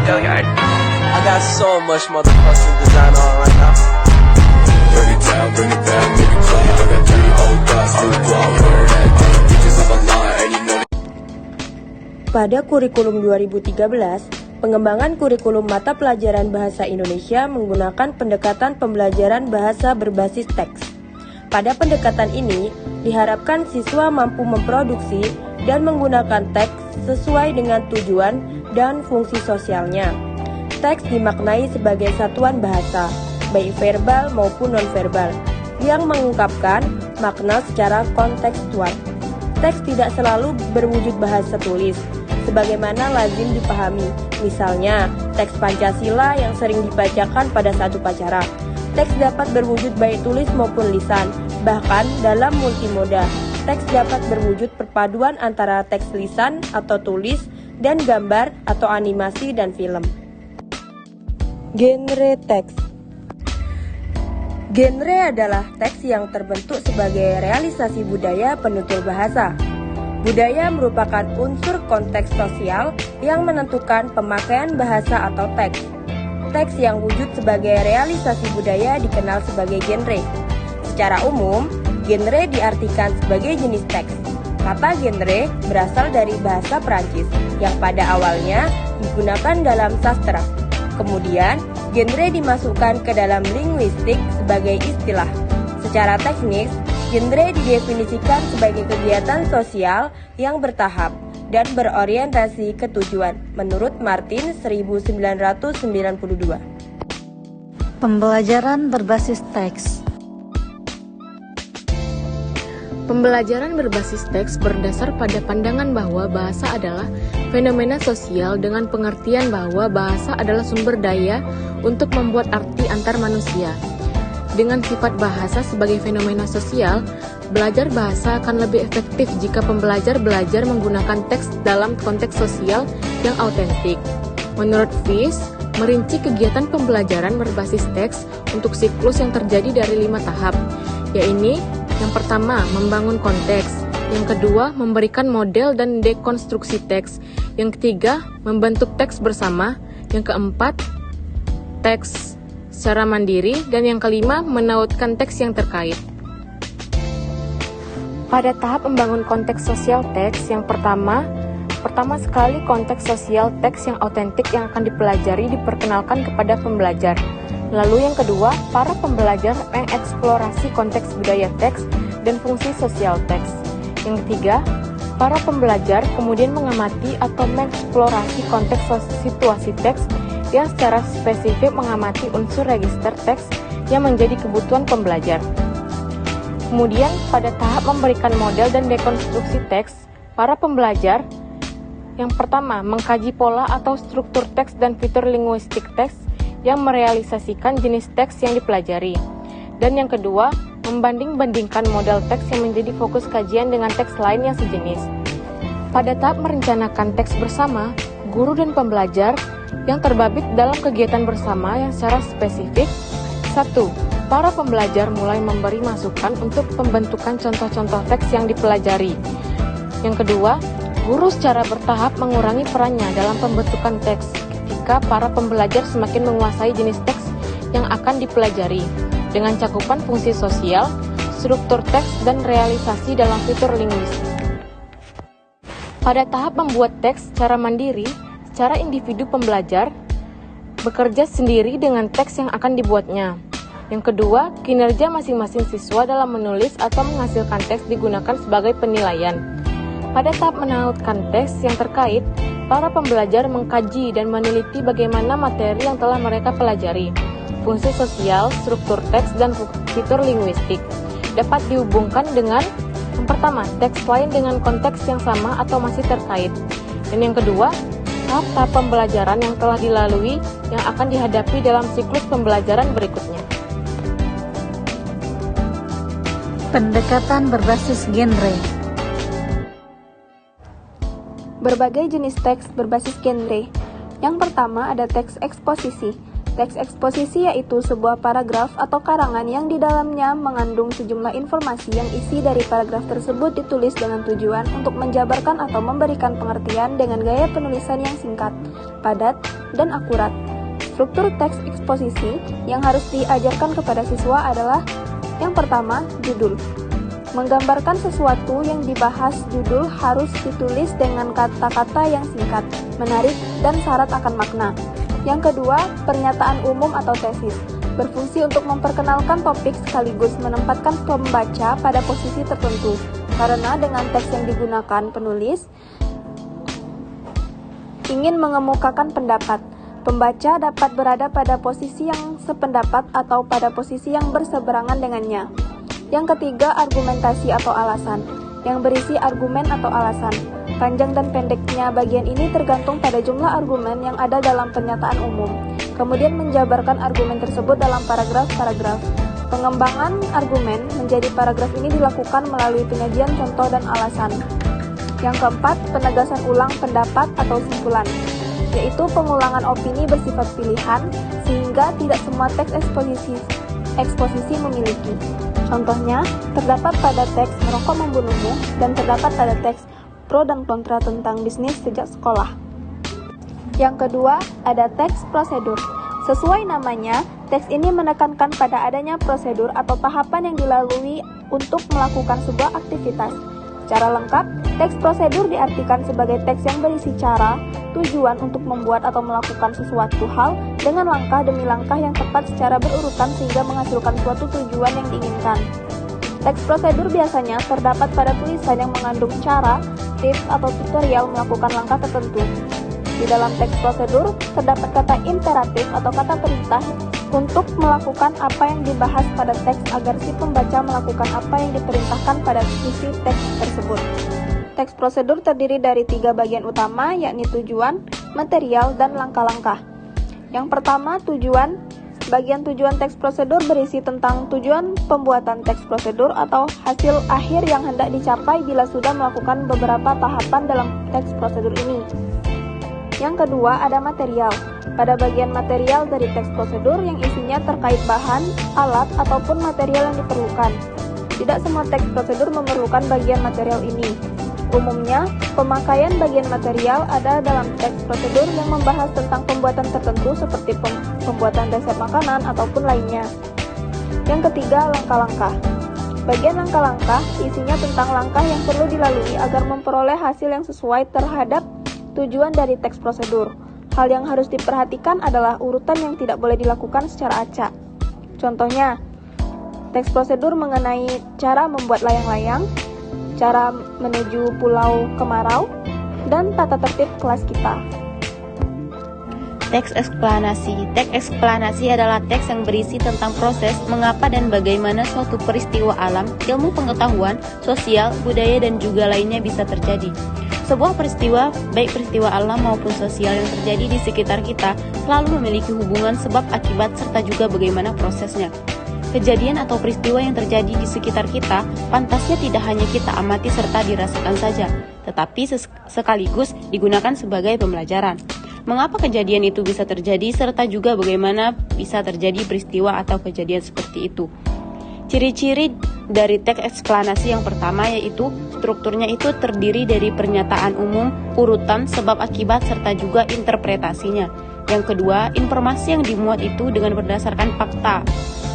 I got so much motherfucking design on right now. Bring it down, bring it back, make it clap. I got dirty old thoughts, new guap, wear that down. Bitches up a line, and you know. Pada kurikulum 2013, pengembangan kurikulum mata pelajaran bahasa Indonesia menggunakan pendekatan pembelajaran bahasa berbasis teks. Pada pendekatan ini, diharapkan siswa mampu memproduksi dan menggunakan teks sesuai dengan tujuan dan fungsi sosialnya. Teks dimaknai sebagai satuan bahasa, baik verbal maupun nonverbal, yang mengungkapkan makna secara kontekstual. Teks tidak selalu berwujud bahasa tulis, sebagaimana lazim dipahami. Misalnya, teks Pancasila yang sering dibacakan pada saat upacara. Teks dapat berwujud baik tulis maupun lisan, bahkan dalam multimoda. Teks dapat berwujud perpaduan antara teks lisan atau tulis dan gambar atau animasi dan film. Genre teks. Genre adalah teks yang terbentuk sebagai realisasi budaya penutur bahasa. Budaya merupakan unsur konteks sosial yang menentukan pemakaian bahasa atau teks. Teks yang wujud sebagai realisasi budaya dikenal sebagai genre. Secara umum, genre diartikan sebagai jenis teks. Kata genre berasal dari bahasa Perancis yang pada awalnya digunakan dalam sastra. Kemudian, genre dimasukkan ke dalam linguistik sebagai istilah. Secara teknis, genre didefinisikan sebagai kegiatan sosial yang bertahap dan berorientasi ke tujuan, menurut Martin 1992. Pembelajaran berbasis teks. Pembelajaran berbasis teks berdasar pada pandangan bahwa bahasa adalah fenomena sosial dengan pengertian bahwa bahasa adalah sumber daya untuk membuat arti antar manusia. Dengan sifat bahasa sebagai fenomena sosial, belajar bahasa akan lebih efektif jika pembelajar belajar menggunakan teks dalam konteks sosial yang autentik. Menurut Fish, merinci kegiatan pembelajaran berbasis teks untuk siklus yang terjadi dari 5 tahap, yaitu yang pertama, membangun konteks. Yang kedua, memberikan model dan dekonstruksi teks. Yang ketiga, membentuk teks bersama. Yang keempat, teks secara mandiri. Dan yang kelima, menautkan teks yang terkait. Pada tahap membangun konteks sosial teks, yang pertama sekali konteks sosial teks yang autentik yang akan dipelajari diperkenalkan kepada pembelajar. Lalu yang kedua, para pembelajar mengeksplorasi konteks budaya teks dan fungsi sosial teks. Yang ketiga, para pembelajar kemudian mengamati atau mengeksplorasi konteks situasi teks yang secara spesifik mengamati unsur register teks yang menjadi kebutuhan pembelajar. Kemudian, pada tahap memberikan model dan dekonstruksi teks, para pembelajar yang pertama, mengkaji pola atau struktur teks dan fitur linguistik teks yang merealisasikan jenis teks yang dipelajari. Dan yang kedua, membanding-bandingkan model teks yang menjadi fokus kajian dengan teks lain yang sejenis. Pada tahap merencanakan teks bersama, guru dan pembelajar yang terbabit dalam kegiatan bersama yang secara spesifik. 1. Para pembelajar mulai memberi masukan untuk pembentukan contoh-contoh teks yang dipelajari. Yang kedua, guru secara bertahap mengurangi perannya dalam pembentukan teks ketika para pembelajar semakin menguasai jenis teks yang akan dipelajari dengan cakupan fungsi sosial, struktur teks, dan realisasi dalam fitur linguistik. Pada tahap membuat teks secara mandiri, secara individu pembelajar bekerja sendiri dengan teks yang akan dibuatnya. Yang kedua, kinerja masing-masing siswa dalam menulis atau menghasilkan teks digunakan sebagai penilaian. Pada tahap menautkan teks yang terkait, para pembelajar mengkaji dan meneliti bagaimana materi yang telah mereka pelajari. Fungsi sosial, struktur teks, dan fitur linguistik dapat dihubungkan dengan yang pertama, teks lain dengan konteks yang sama atau masih terkait. Dan yang kedua, tahap-tahap pembelajaran yang telah dilalui yang akan dihadapi dalam siklus pembelajaran berikutnya. Pendekatan berbasis genre. Berbagai jenis teks berbasis genre. Yang pertama ada teks eksposisi. Teks eksposisi yaitu sebuah paragraf atau karangan yang di dalamnya mengandung sejumlah informasi yang isi dari paragraf tersebut ditulis dengan tujuan untuk menjabarkan atau memberikan pengertian dengan gaya penulisan yang singkat, padat, dan akurat. Struktur teks eksposisi yang harus diajarkan kepada siswa adalah yang pertama, judul. Menggambarkan sesuatu yang dibahas, judul harus ditulis dengan kata-kata yang singkat, menarik, dan syarat akan makna. Yang kedua, pernyataan umum atau tesis, berfungsi untuk memperkenalkan topik sekaligus menempatkan pembaca pada posisi tertentu. Karena dengan teks yang digunakan penulis ingin mengemukakan pendapat, pembaca dapat berada pada posisi yang sependapat atau pada posisi yang berseberangan dengannya. Yang ketiga, argumentasi atau alasan, yang berisi argumen atau alasan. Panjang dan pendeknya bagian ini tergantung pada jumlah argumen yang ada dalam pernyataan umum. Kemudian menjabarkan argumen tersebut dalam paragraf-paragraf. Pengembangan argumen menjadi paragraf ini dilakukan melalui penyajian contoh dan alasan. Yang keempat, penegasan ulang pendapat atau simpulan, yaitu pengulangan opini bersifat pilihan sehingga tidak semua teks eksposisi memiliki. Contohnya, terdapat pada teks merokok membunuhmu dan terdapat pada teks pro dan kontra tentang bisnis sejak sekolah. Yang kedua, ada teks prosedur. Sesuai namanya, teks ini menekankan pada adanya prosedur atau tahapan yang dilalui untuk melakukan sebuah aktivitas. Secara lengkap, teks prosedur diartikan sebagai teks yang berisi cara, tujuan untuk membuat atau melakukan sesuatu hal dengan langkah demi langkah yang tepat secara berurutan sehingga menghasilkan suatu tujuan yang diinginkan. Teks prosedur biasanya terdapat pada tulisan yang mengandung cara, tips, atau tutorial melakukan langkah tertentu. Di dalam teks prosedur, terdapat kata imperatif atau kata perintah untuk melakukan apa yang dibahas pada teks agar si pembaca melakukan apa yang diperintahkan pada isi teks tersebut. Teks prosedur terdiri dari 3 bagian utama, yakni tujuan, material, dan langkah-langkah. Yang pertama, tujuan. Bagian tujuan teks prosedur berisi tentang tujuan pembuatan teks prosedur atau hasil akhir yang hendak dicapai bila sudah melakukan beberapa tahapan dalam teks prosedur ini. Yang kedua, ada material. Pada bagian material dari teks prosedur yang isinya terkait bahan, alat, ataupun material yang diperlukan. Tidak semua teks prosedur memerlukan bagian material ini. Umumnya, pemakaian bagian material ada dalam teks prosedur yang membahas tentang pembuatan tertentu seperti pembuatan resep makanan ataupun lainnya. Yang ketiga, langkah-langkah. Bagian langkah-langkah isinya tentang langkah yang perlu dilalui agar memperoleh hasil yang sesuai terhadap tujuan dari teks prosedur. Hal yang harus diperhatikan adalah urutan yang tidak boleh dilakukan secara acak. Contohnya, teks prosedur mengenai cara membuat layang-layang, cara menuju Pulau Kemarau, dan tata tertib kelas kita. Teks eksplanasi. Teks eksplanasi adalah teks yang berisi tentang proses, mengapa dan bagaimana suatu peristiwa alam, ilmu pengetahuan, sosial, budaya, dan juga lainnya bisa terjadi. Sebuah peristiwa, baik peristiwa alam maupun sosial yang terjadi di sekitar kita, selalu memiliki hubungan sebab akibat serta juga bagaimana prosesnya. Kejadian atau peristiwa yang terjadi di sekitar kita, pantasnya tidak hanya kita amati serta dirasakan saja, tetapi sekaligus digunakan sebagai pembelajaran. Mengapa kejadian itu bisa terjadi, serta juga bagaimana bisa terjadi peristiwa atau kejadian seperti itu. Ciri-ciri dari teks eksplanasi yang pertama yaitu strukturnya itu terdiri dari pernyataan umum, urutan, sebab akibat, serta juga interpretasinya. Yang kedua, informasi yang dimuat itu dengan berdasarkan fakta.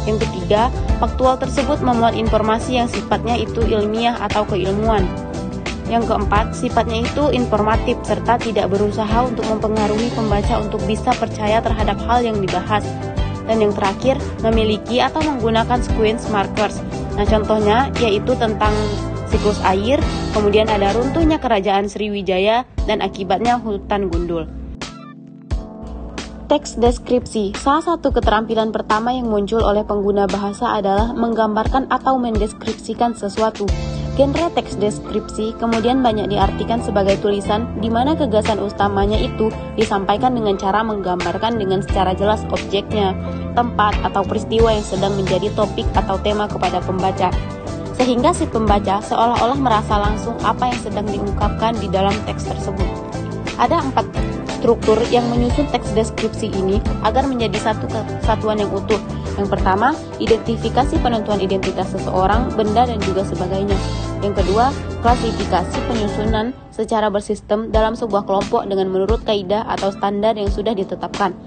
Yang ketiga, faktual tersebut memuat informasi yang sifatnya itu ilmiah atau keilmuan. Yang keempat, sifatnya itu informatif serta tidak berusaha untuk mempengaruhi pembaca untuk bisa percaya terhadap hal yang dibahas. Dan yang terakhir, memiliki atau menggunakan sequence markers. Nah, contohnya yaitu tentang siklus air, kemudian ada runtuhnya kerajaan Sriwijaya, dan akibatnya hutan gundul. Teks deskripsi. Salah satu keterampilan pertama yang muncul oleh pengguna bahasa adalah menggambarkan atau mendeskripsikan sesuatu. Genre teks deskripsi kemudian banyak diartikan sebagai tulisan di mana gagasan utamanya itu disampaikan dengan cara menggambarkan dengan secara jelas objeknya, tempat, atau peristiwa yang sedang menjadi topik atau tema kepada pembaca. Sehingga si pembaca seolah-olah merasa langsung apa yang sedang diungkapkan di dalam teks tersebut. Ada 4 struktur yang menyusun teks deskripsi ini agar menjadi satu kesatuan yang utuh. Yang pertama, identifikasi penentuan identitas seseorang, benda, dan juga sebagainya. Yang kedua, klasifikasi penyusunan secara bersistem dalam sebuah kelompok dengan menurut kaidah atau standar yang sudah ditetapkan.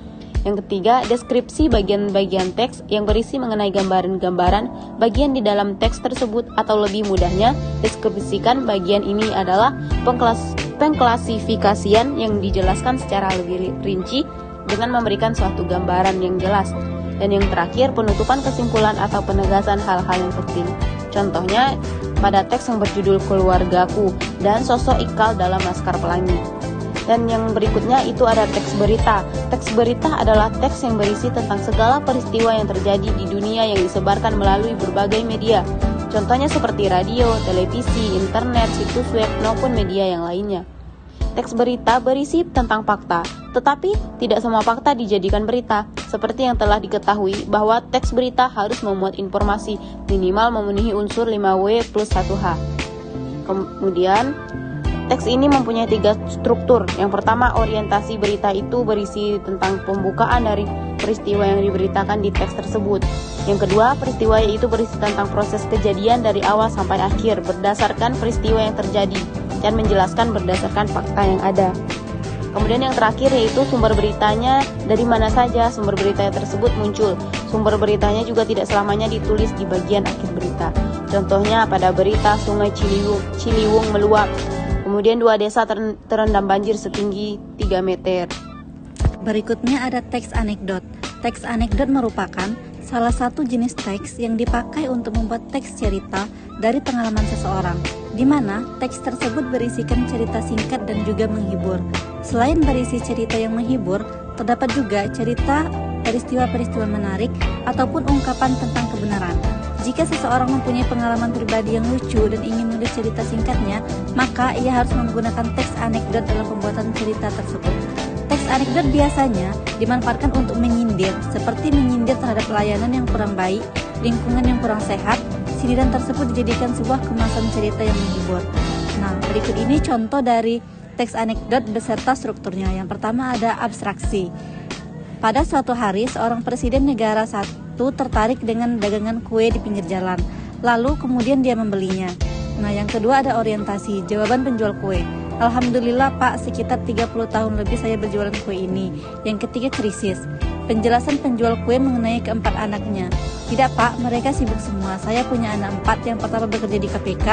Yang ketiga, deskripsi bagian-bagian teks yang berisi mengenai gambaran-gambaran bagian di dalam teks tersebut, atau lebih mudahnya, deskripsikan bagian ini adalah pengklasifikasian yang dijelaskan secara lebih rinci dengan memberikan suatu gambaran yang jelas. Dan yang terakhir, penutupan kesimpulan atau penegasan hal-hal yang penting. Contohnya, pada teks yang berjudul Keluargaku dan Sosok Ikal dalam Laskar Pelangi. Dan yang berikutnya itu ada teks berita. Teks berita adalah teks yang berisi tentang segala peristiwa yang terjadi di dunia yang disebarkan melalui berbagai media. Contohnya seperti radio, televisi, internet, situs web, maupun media yang lainnya. Teks berita berisi tentang fakta, tetapi tidak semua fakta dijadikan berita. Seperti yang telah diketahui bahwa teks berita harus memuat informasi minimal memenuhi unsur 5W plus 1H. Kemudian, teks ini mempunyai 3 struktur. Yang pertama, orientasi berita itu berisi tentang pembukaan dari peristiwa yang diberitakan di teks tersebut. Yang kedua, peristiwa itu berisi tentang proses kejadian dari awal sampai akhir berdasarkan peristiwa yang terjadi dan menjelaskan berdasarkan fakta yang ada. Kemudian yang terakhir yaitu sumber beritanya, dari mana saja sumber berita tersebut muncul. Sumber beritanya juga tidak selamanya ditulis di bagian akhir berita. Contohnya pada berita Sungai Ciliwung meluap, kemudian 2 desa terendam banjir setinggi 3 meter. Berikutnya ada teks anekdot. Teks anekdot merupakan salah satu jenis teks yang dipakai untuk membuat teks cerita dari pengalaman seseorang, di mana teks tersebut berisikan cerita singkat dan juga menghibur. Selain berisi cerita yang menghibur, terdapat juga cerita peristiwa-peristiwa menarik ataupun ungkapan tentang kebenaran. Jika seseorang mempunyai pengalaman pribadi yang lucu dan ingin menulis cerita singkatnya, maka ia harus menggunakan teks anekdot dalam pembuatan cerita tersebut. Teks anekdot biasanya dimanfaatkan untuk menyindir, seperti menyindir terhadap pelayanan yang kurang baik, lingkungan yang kurang sehat. Sindiran tersebut dijadikan sebuah kemasan cerita yang menghibur. Nah, berikut ini contoh dari teks anekdot beserta strukturnya. Yang pertama ada abstraksi. Pada suatu hari, seorang presiden negara satu tertarik dengan dagangan kue di pinggir jalan. Lalu kemudian dia membelinya. Nah, yang kedua ada orientasi, jawaban penjual kue. Alhamdulillah Pak, sekitar 30 tahun lebih saya berjualan kue ini. Yang ketiga krisis. Penjelasan penjual kue mengenai keempat anaknya. Tidak Pak, mereka sibuk semua. Saya punya anak 4, yang pertama bekerja di KPK,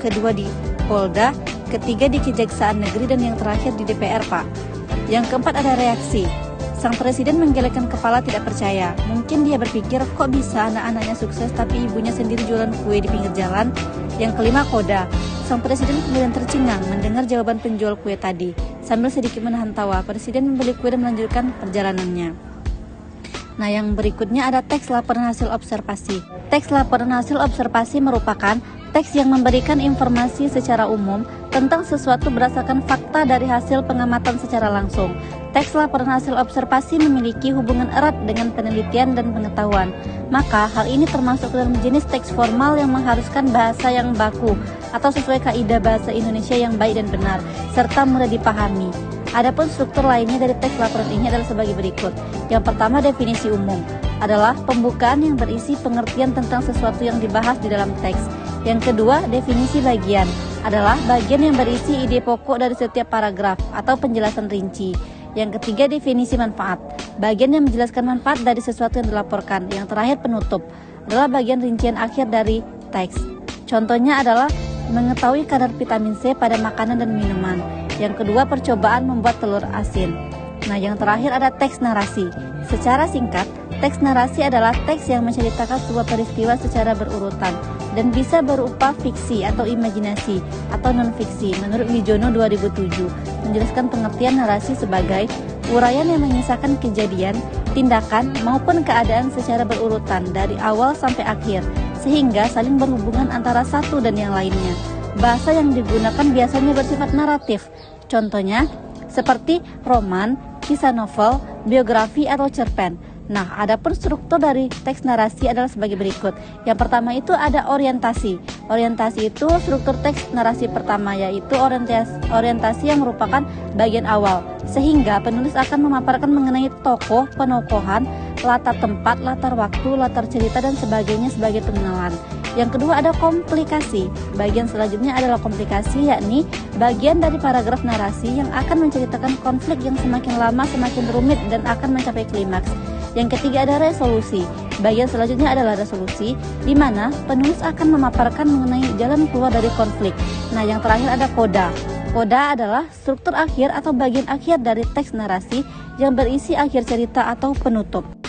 kedua di Polda, ketiga di Kejaksaan Negeri, dan yang terakhir di DPR Pak. Yang keempat ada reaksi. Sang presiden menggelengkan kepala tidak percaya. Mungkin dia berpikir kok bisa anak-anaknya sukses tapi ibunya sendiri jualan kue di pinggir jalan. Yang kelima koda. Sang presiden kemudian tercengang mendengar jawaban penjual kue tadi. Sambil sedikit menahan tawa, presiden membeli kue dan melanjutkan perjalanannya. Nah, yang berikutnya ada teks laporan hasil observasi. Teks laporan hasil observasi merupakan teks yang memberikan informasi secara umum tentang sesuatu berdasarkan fakta dari hasil pengamatan secara langsung. Teks laporan hasil observasi memiliki hubungan erat dengan penelitian dan pengetahuan. Maka hal ini termasuk dalam jenis teks formal yang mengharuskan bahasa yang baku atau sesuai kaidah bahasa Indonesia yang baik dan benar, serta mudah dipahami. Adapun struktur lainnya dari teks laporan ini adalah sebagai berikut. Yang pertama, definisi umum adalah pembukaan yang berisi pengertian tentang sesuatu yang dibahas di dalam teks. Yang kedua, definisi bagian adalah bagian yang berisi ide pokok dari setiap paragraf atau penjelasan rinci. Yang ketiga, definisi manfaat, bagian yang menjelaskan manfaat dari sesuatu yang dilaporkan. Yang terakhir, penutup adalah bagian rincian akhir dari teks. Contohnya adalah mengetahui kadar vitamin C pada makanan dan minuman. Yang kedua, percobaan membuat telur asin. Nah, yang terakhir ada teks narasi. Secara singkat, teks narasi adalah teks yang menceritakan sebuah peristiwa secara berurutan dan bisa berupa fiksi atau imajinasi atau non-fiksi. Menurut Wijono 2007, menjelaskan pengertian narasi sebagai uraian yang mengisahkan kejadian, tindakan, maupun keadaan secara berurutan dari awal sampai akhir, sehingga saling berhubungan antara satu dan yang lainnya. Bahasa yang digunakan biasanya bersifat naratif. Contohnya, seperti roman, kisah novel, biografi, atau cerpen. Nah, adapun struktur dari teks narasi adalah sebagai berikut. Yang pertama itu ada orientasi. Orientasi itu struktur teks narasi pertama, yaitu orientasi yang merupakan bagian awal, sehingga penulis akan memaparkan mengenai tokoh, penokohan, latar tempat, latar waktu, latar cerita, dan sebagainya sebagai pengenalan. Yang kedua ada komplikasi. Bagian selanjutnya adalah komplikasi, yakni bagian dari paragraf narasi yang akan menceritakan konflik yang semakin lama semakin rumit dan akan mencapai klimaks. Yang ketiga ada resolusi. Bagian selanjutnya adalah resolusi, di mana penulis akan memaparkan mengenai jalan keluar dari konflik. Nah, yang terakhir ada koda. Koda adalah struktur akhir atau bagian akhir dari teks narasi yang berisi akhir cerita atau penutup.